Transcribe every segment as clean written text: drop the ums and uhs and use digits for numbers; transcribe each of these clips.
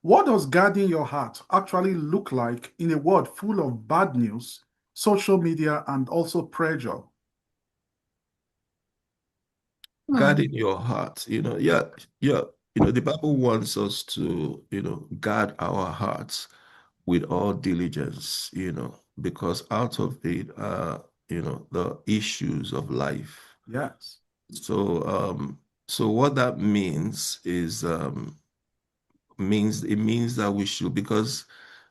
What does guarding your heart actually look like in a world full of bad news, social media, and also pressure? Guarding your heart, yeah, the Bible wants us to, guard our hearts with all diligence, because out of it the issues of life. Yes. So what that means is means that we should, because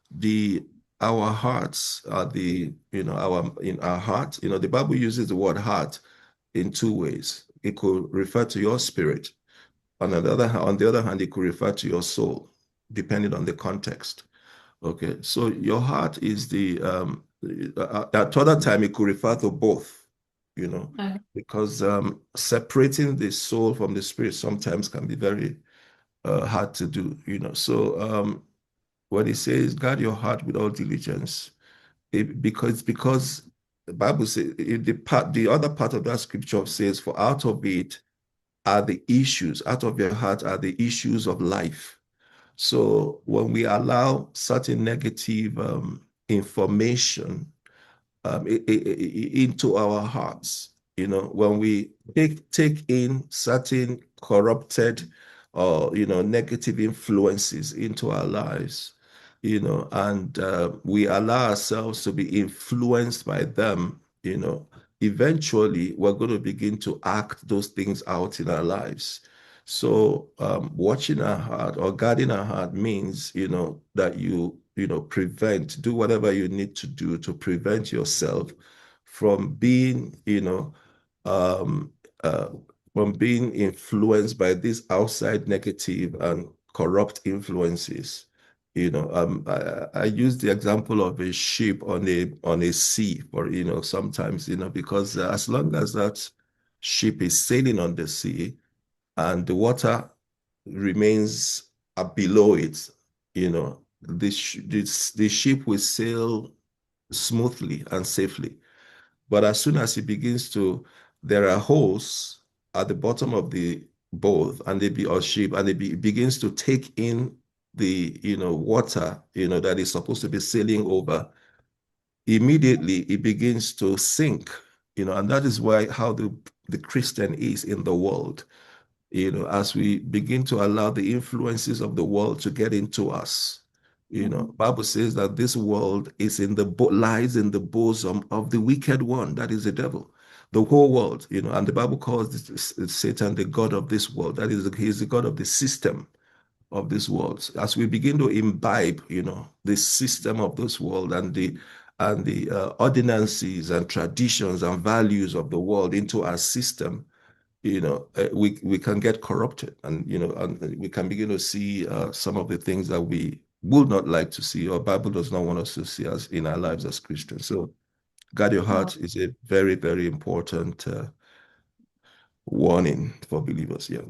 the our hearts are the our in our heart, the Bible uses the word heart in two ways. It could refer to your spirit. On the other hand, it could refer to your soul, depending on the context. Okay, so your heart is the at other time it could refer to both, Okay. because separating the soul from the spirit sometimes can be very hard to do, So when it says guard your heart with all diligence, because the Bible says the other part of that scripture says, for out of it are the issues, out of your heart are the issues of life. So when we allow certain negative information into our hearts, when we take in certain corrupted or negative influences into our lives, and we allow ourselves to be influenced by them, eventually we're going to begin to act those things out in our lives. So watching our heart or guarding our heart means, that do whatever you need to do to prevent yourself from being, um, uh, from being influenced by these outside negative and corrupt influences. I use the example of a ship on a sea, or sometimes, because as long as that ship is sailing on the sea and the water remains below it, the ship will sail smoothly and safely. But as soon as it begins to, there are holes at the bottom of the boat and or ship, and it begins to take in the water that is supposed to be sailing over. Immediately it begins to sink, and that is why how the Christian is in the world. As we begin to allow the influences of the world to get into us. Bible says that this world is lies in the bosom of the wicked one, that is the devil, the whole world, and the Bible calls Satan the God of this world. That is, he's the God of the system of this world. As we begin to imbibe, the system of this world and the ordinances and traditions and values of the world into our system, we can get corrupted, and we can begin to see some of the things that we would not like to see, or Bible does not want us to see as in our lives as Christians. So guard your Wow. heart is a very, very important warning for believers. Yeah.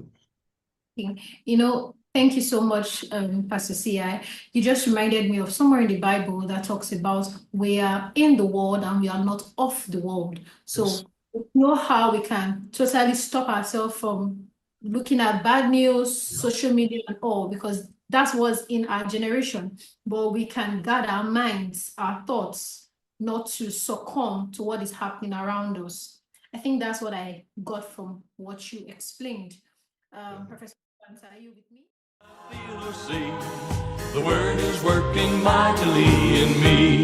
Thank you so much, Pastor CI. You just reminded me of somewhere in the Bible that talks about we are in the world and we are not of the world. Yes. So we know how we can totally stop ourselves from looking at bad news, social media, and all, because that was in our generation. But we can guard our minds, our thoughts, not to succumb to what is happening around us. I think that's what I got from what you explained. Professor, are you with me? Feel or see, the word is working mightily in me.